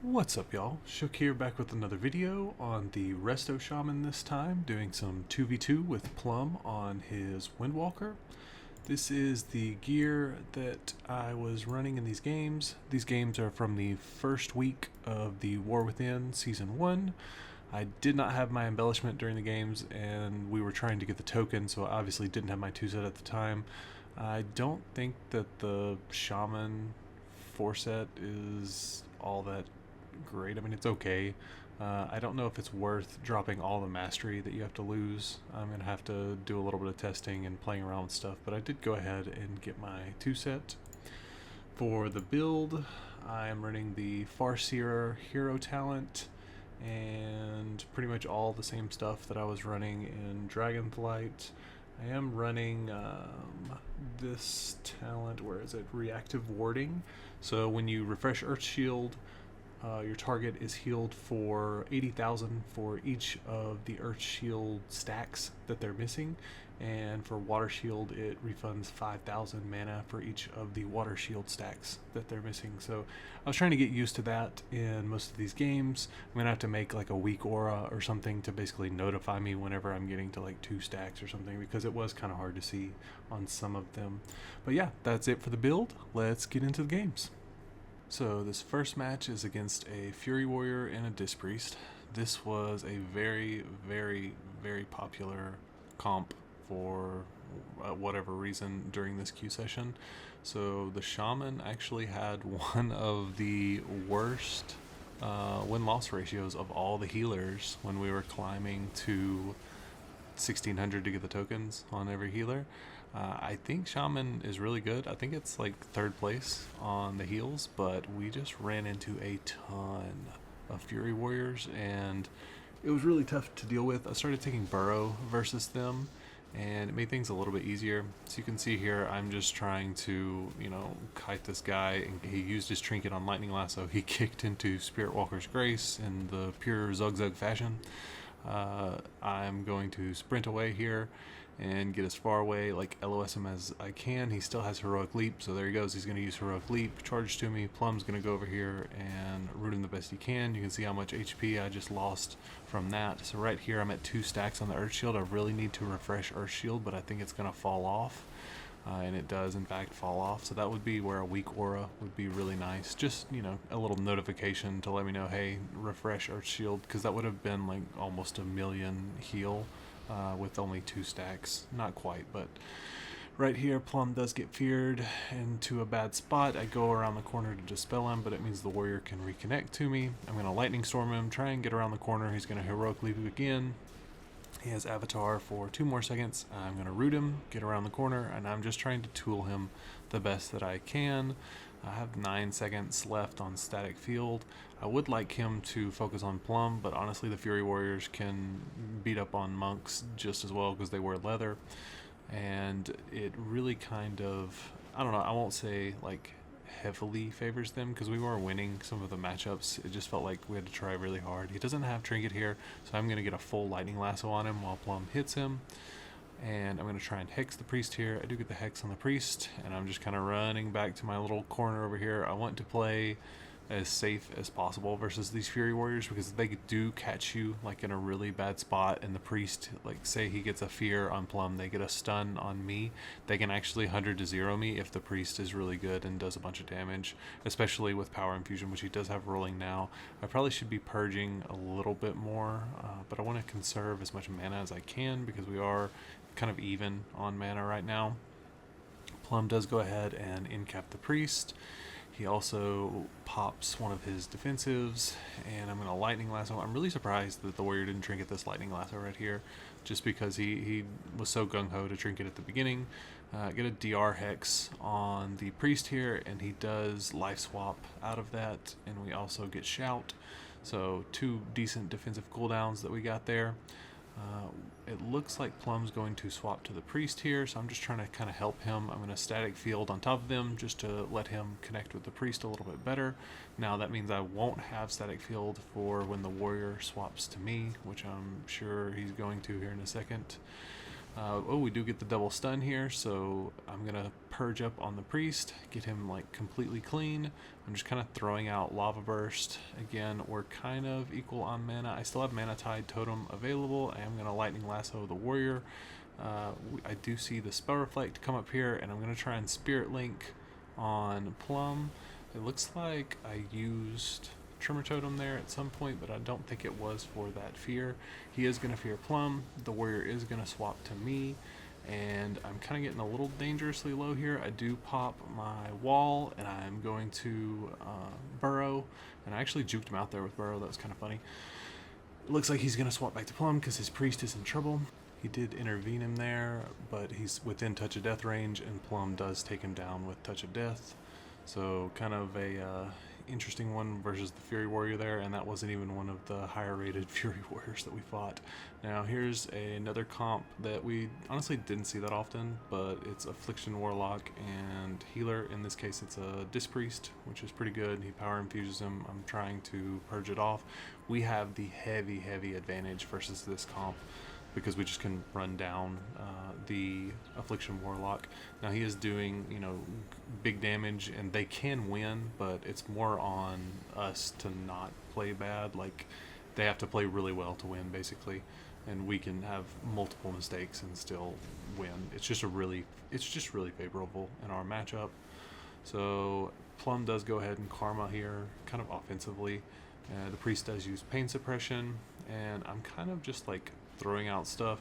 What's up, y'all? Shook here, back with another video on the Resto Shaman this time, doing some 2v2 with Plum on his Windwalker. This is the gear that I was running in these games. These games are from the first week of the War Within Season 1. I did not have my embellishment during the games, and we were trying to get the token, so I obviously didn't have my 2-set at the time. I don't think that the Shaman 4-set is all that great. I mean, it's okay. I don't know if it's worth dropping all the mastery that you have to lose. I'm going to have to do a little bit of testing and playing around with stuff, but I did go ahead and get my 2-set. For the build, I am running the Farseer hero talent and pretty much all the same stuff that I was running in Dragonflight. I am running this talent, where is it? Reactive warding. So when you refresh Earth Shield, your target is healed for 80,000 for each of the Earth Shield stacks that they're missing, and for Water Shield it refunds 5,000 mana for each of the Water Shield stacks that they're missing. So I was trying to get used to that in most of these games. I'm gonna have to make like a weak aura or something to basically notify me whenever I'm getting to like 2 stacks or something, because it was kind of hard to see on some of them. But yeah, that's it for the build. Let's get into the games. So this first match is against a Fury Warrior and a Disc Priest. This was a very, very, very popular comp for whatever reason during this queue session. So the Shaman actually had one of the worst win-loss ratios of all the healers when we were climbing to 1600 to get the tokens on every healer. I think Shaman is really good. I think it's like 3rd place on the heals, but we just ran into a ton of Fury Warriors and it was really tough to deal with. I started taking Burrow versus them and it made things a little bit easier. So you can see here, I'm just trying to, kite this guy, and he used his trinket on Lightning Lasso. He kicked into Spirit Walker's Grace in the pure Zug fashion. I'm going to sprint away here and get as far away, like LOS him as I can. He still has Heroic Leap, so there he goes. He's going to use Heroic Leap, charge to me. Plum's going to go over here and root him the best he can. You can see how much HP I just lost from that. So right here, I'm at 2 stacks on the Earth Shield. I really need to refresh Earth Shield, but I think it's going to fall off. And it does in fact fall off, so that would be where a weak aura would be really nice. Just, a little notification to let me know, hey, refresh Earth Shield, because that would have been like almost a million heal with only 2 stacks. Not quite, but right here, Plum does get feared into a bad spot. I go around the corner to dispel him, but it means the warrior can reconnect to me. I'm going to lightning storm him, try and get around the corner. He's going to heroic leap again. He has Avatar for 2 more seconds. I'm going to root him, get around the corner, and I'm just trying to tool him the best that I can. I have 9 seconds left on static field. I would like him to focus on Plum, but honestly the Fury Warriors can beat up on monks just as well because they wear leather. And it really kind of, I don't know, I won't say like heavily favors them because we were winning some of the matchups. It just felt like we had to try really hard. He doesn't have trinket here, so I'm going to get a full lightning lasso on him while Plum hits him, and I'm going to try and hex the priest here. I do get the hex on the priest, and I'm just kind of running back to my little corner over here. I want to play as safe as possible versus these Fury Warriors, because they do catch you like in a really bad spot, and the priest, like say he gets a fear on Plum, they get a stun on me, they can actually 100 to 0 me if the priest is really good and does a bunch of damage, especially with power infusion, which he does have rolling now. I probably should be purging a little bit more, but I want to conserve as much mana as I can because we are kind of even on mana right now. Plum does go ahead and incap the priest. He also pops one of his defensives, and I'm going to lightning lasso. I'm really surprised that the warrior didn't trinket this lightning lasso right here, just because he was so gung-ho to trinket at the beginning. Get a DR hex on the priest here, and he does life swap out of that, and we also get shout. So 2 decent defensive cooldowns that we got there. It looks like Plum's going to swap to the priest here, so I'm just trying to kind of help him. I'm going to static field on top of them just to let him connect with the priest a little bit better. Now that means I won't have static field for when the warrior swaps to me, which I'm sure he's going to here in a second. Oh, we do get the double stun here, so I'm gonna purge up on the priest, get him like completely clean. I'm just kind of throwing out lava burst. Again, we're kind of equal on mana. I still have mana tide totem available. I am gonna lightning lasso the warrior. I do see the spell reflect come up here, and I'm gonna try and spirit link on Plum. It looks like I used Tremor Totem there at some point, but I don't think it was for that fear. He is going to fear Plum. The warrior is going to swap to me, and I'm kind of getting a little dangerously low here. I do pop my wall, and I'm going to burrow, and I actually juked him out there with burrow. That was kind of funny. It looks like he's going to swap back to Plum because his priest is in trouble. He did intervene him there, but he's within touch of death range, and Plum does take him down with touch of death. So kind of a interesting one versus the Fury Warrior there, and that wasn't even one of the higher rated Fury Warriors that we fought. Now here's another comp that we honestly didn't see that often, but it's Affliction Warlock and Healer. In this case it's a Disc Priest, which is pretty good. He power infuses him. I'm trying to purge it off. We have the heavy advantage versus this comp, because we just can run down the Affliction Warlock. Now he is doing, you know, big damage, and they can win, but it's more on us to not play bad. Like, they have to play really well to win, basically, and we can have multiple mistakes and still win. It's just really favorable in our matchup. So Plum does go ahead and Karma here, kind of offensively. The priest does use pain suppression, and I'm kind of just like throwing out stuff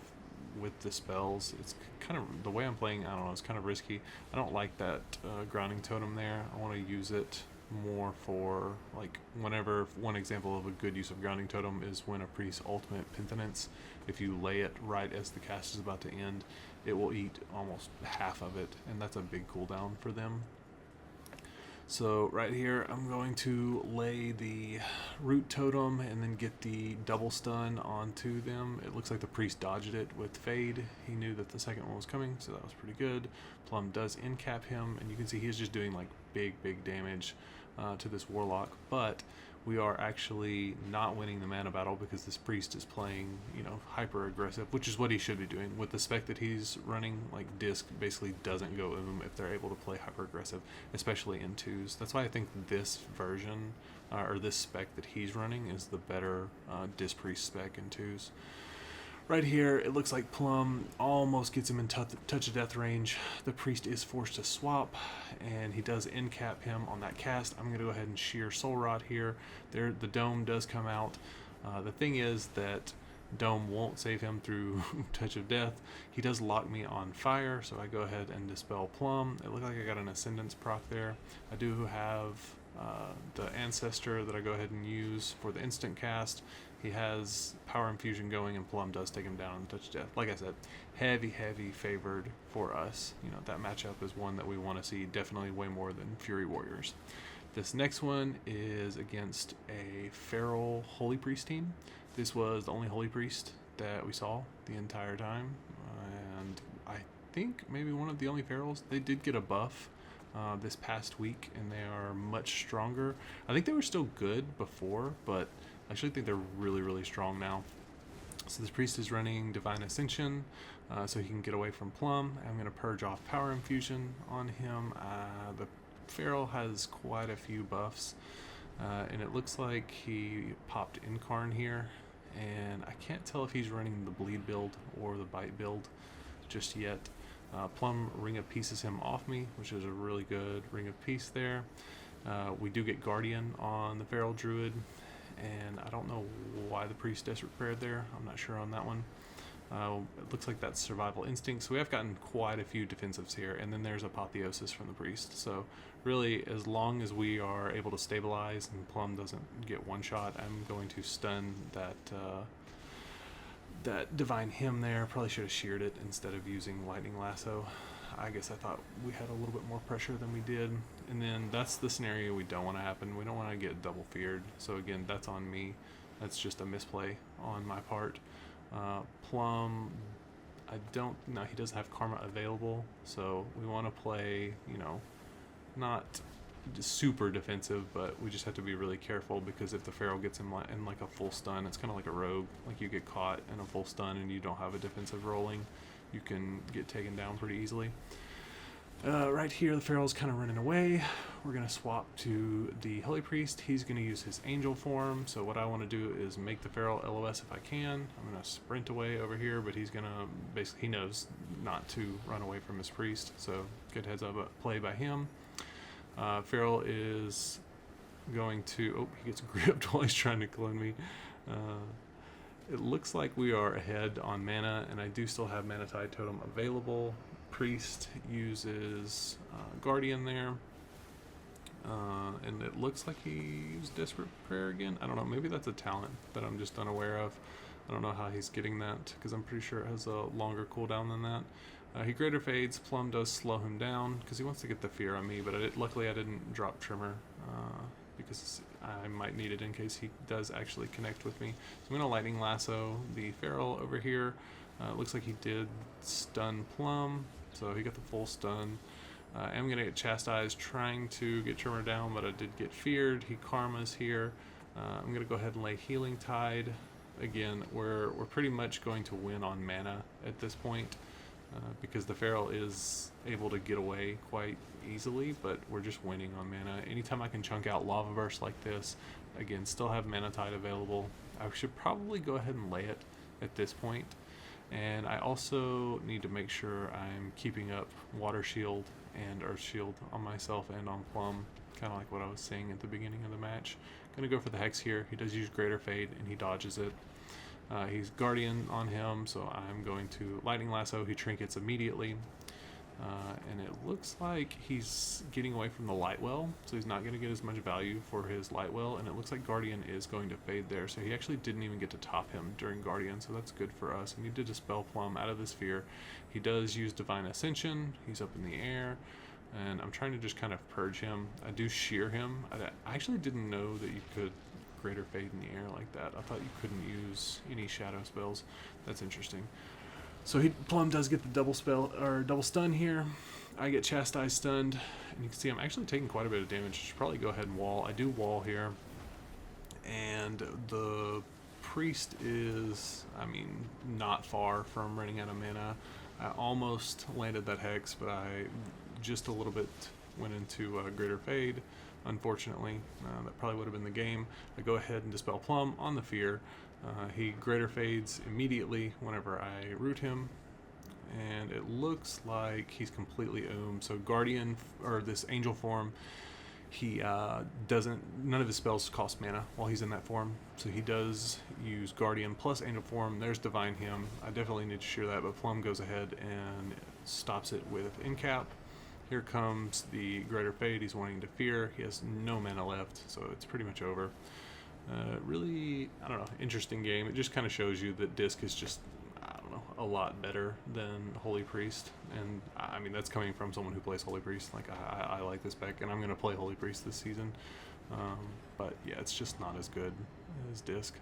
with the spells. It's kind of the way I'm playing. I don't know, it's kind of risky. I don't like that grounding totem there. I want to use it more for like whenever. One example of a good use of grounding totem is when a priest ultimate penitence, if you lay it right as the cast is about to end, it will eat almost half of it, and that's a big cooldown for them. So right here, I'm going to lay the root totem and then get the double stun onto them. It looks like the priest dodged it with fade. He knew that the second one was coming, so that was pretty good. Plum does incap him, and you can see he's just doing like big damage to this warlock, but we are actually not winning the mana battle because this priest is playing, you know, hyper aggressive, which is what he should be doing. With the spec that he's running, like disc basically doesn't go if they're able to play hyper aggressive, especially in twos. That's why I think this version or this spec that he's running is the better disc priest spec in twos. Right here, it looks like Plum almost gets him in touch of death range. The priest is forced to swap, and he does end cap him on that cast. I'm going to go ahead and shear Soul Rot here. There, the Dome does come out. The thing is that Dome won't save him through touch of death. He does lock me on fire, so I go ahead and dispel Plum. It looked like I got an Ascendance proc there. I do have the Ancestor that I go ahead and use for the instant cast. He has power infusion going, and Plum does take him down in touch of death. Like I said, heavy favored for us. You know, that matchup is one that we want to see definitely way more than Fury Warriors. This next one is against a Feral Holy Priest team. This was the only Holy Priest that we saw the entire time, and I think maybe one of the only Ferals. They did get a buff this past week, and they are much stronger. I think they were still good before, but I actually think they're really strong now. So this priest is running Divine Ascension, so he can get away from Plum. I'm going to purge off Power Infusion on him. The Feral has quite a few buffs, and it looks like he popped Incarn here, and I can't tell if he's running the Bleed build or the Bite build just yet. Plum Ring of Peace him off me, which is a really good Ring of Peace there. We do get Guardian on the Feral Druid, and I don't know why the priest Desperate Prayer there. I'm not sure on that one. It looks like that's Survival Instinct, so we have gotten quite a few defensives here, and then there's Apotheosis from the priest. So really, as long as we are able to stabilize and Plum doesn't get one shot, I'm going to stun that Divine Hymn there. Probably should have sheared it instead of using Lightning Lasso. I guess I thought we had a little bit more pressure than we did. And then that's the scenario we don't want to happen. We don't want to get double feared. So again, that's on me. That's just a misplay on my part. Plum, I don't know, he doesn't have Karma available. So we want to play, you know, not super defensive, but we just have to be really careful, because if the Feral gets him in like a full stun, it's kind of like a rogue. Like, you get caught in a full stun and you don't have a defensive rolling. you can get taken down pretty easily. Right here, the Feral's kind of running away. We're going to swap to the Holy Priest. He's going to use his angel form. So what I want to do is make the Feral LOS if I can. I'm going to sprint away over here, but he's going to basically, he knows not to run away from his priest. So good heads up play by him. Feral is going to, oh, he gets gripped while he's trying to clone me. It looks like we are ahead on mana, and I do still have Mana Tide Totem available. Priest uses Guardian there, and it looks like he used Desperate Prayer again. I don't know, maybe that's a talent that I'm just unaware of. I don't know how he's getting that, because I'm pretty sure it has a longer cooldown than that. He Greater Fades. Plum does slow him down because he wants to get the fear on me, but luckily I didn't drop Trimmer because I might need it in case he does actually connect with me. So I'm going to Lightning Lasso the Feral over here. It looks like he did stun Plum, so he got the full stun. I'm going to get Chastised trying to get Trimmer down, but I did get feared. He Karmas here. I'm going to go ahead and lay Healing Tide. Again, we're pretty much going to win on mana at this point because the Feral is able to get away quite easily, but we're just winning on mana. Anytime I can chunk out Lava Burst like this, again, still have Mana Tide available. I should probably go ahead and lay it at this point. And I also need to make sure I'm keeping up Water Shield and Earth Shield on myself and on Plum, kind of like what I was saying at the beginning of the match. Gonna go for the Hex here. He does use Greater Fade and he dodges it. He's Guardian on him, so I'm going to Lightning Lasso. He trinkets immediately. And it looks like he's getting away from the Lightwell, so he's not going to get as much value for his Lightwell, and it looks like Guardian is going to fade there, so he actually didn't even get to top him during Guardian, so that's good for us. And he did dispel Plum out of the sphere. He does use Divine Ascension. He's up in the air, and I'm trying to just kind of purge him. I do shear him. I actually didn't know that you could Greater Fade in the air like that. I thought you couldn't use any shadow spells. That's interesting. So Plum does get the double spell or double stun here. I get Chastised stunned, and you can see I'm actually taking quite a bit of damage. I should probably go ahead and wall. I do wall here, and the priest is, I mean, not far from running out of mana. I almost landed that hex, but I just a little bit went into Greater Fade. Unfortunately, that probably would have been the game. I go ahead and dispel Plum on the fear. He Greater Fades immediately whenever I root him, and it looks like he's completely oomed. So Guardian, or this Angel form, he none of his spells cost mana while he's in that form. So he does use Guardian plus Angel form. There's Divine Him. I definitely need to shear that, but Plum goes ahead and stops it with Incap. Here comes the Greater Fade. He's wanting to fear. He has no mana left, so it's pretty much over. Really, I don't know, interesting game. It just kind of shows you that Disc is just, I don't know, a lot better than Holy Priest. And I mean, that's coming from someone who plays Holy Priest. Like, I like this spec, and I'm going to play Holy Priest this season. But yeah, it's just not as good as Disc.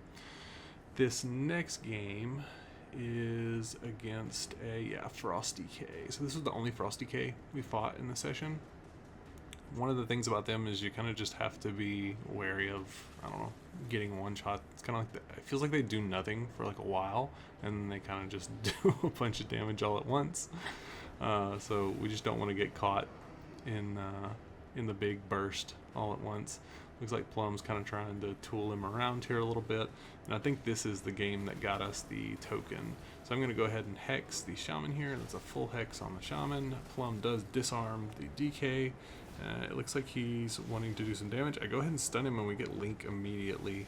This next game is against a Frosty K. So this was the only Frosty K we fought in the session. One of the things about them is you kind of just have to be wary of, I don't know, getting one shot. It's kind of like, it feels like they do nothing for like a while, and then they kind of just do a bunch of damage all at once. So we just don't want to get caught in the big burst all at once. Looks like Plum's kind of trying to tool him around here a little bit, and I think this is the game that got us the token. So I'm going to go ahead and hex the Shaman here. That's a full hex on the Shaman. Plum does disarm the DK. It looks like he's wanting to do some damage. I go ahead and stun him, and we get Link immediately.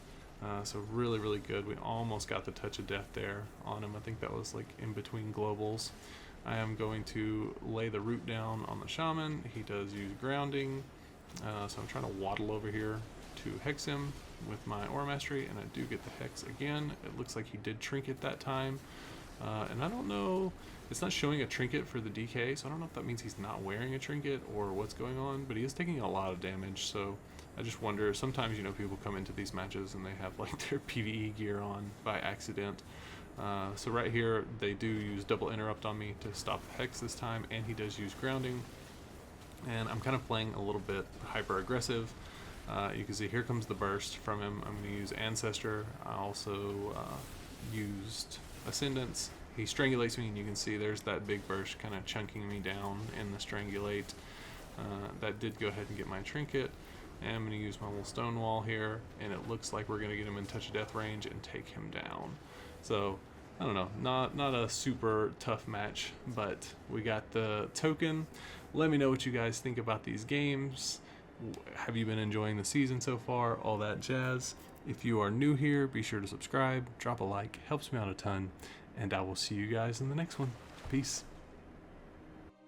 So really, really good. We almost got the Touch of Death there on him. I think that was like in between globals. I am going to lay the root down on the Shaman. He does use grounding. So I'm trying to waddle over here to hex him with my Aura Mastery, and I do get the hex again. It looks like he did trinket that time. And I don't know, it's not showing a trinket for the DK, so I don't know if that means he's not wearing a trinket or what's going on, but he is taking a lot of damage, so I just wonder, sometimes, you know, people come into these matches and they have like their PvE gear on by accident. So right here, they do use double interrupt on me to stop the hex this time, and he does use grounding. And I'm kind of playing a little bit hyper aggressive. You can see here comes the burst from him. I'm going to use Ancestor. I also used Ascendance, he strangulates me, and you can see there's that big burst kind of chunking me down in the strangulate. That did go ahead and get my trinket. And I'm going to use my little stone wall here, and it looks like we're going to get him in touch of death range and take him down. So I don't know, not a super tough match, but we got the token. Let me know what you guys think about these games. Have you been enjoying the season so far? All that jazz. If you are new here, be sure to subscribe, drop a like, helps me out a ton, and I will see you guys in the next one. Peace.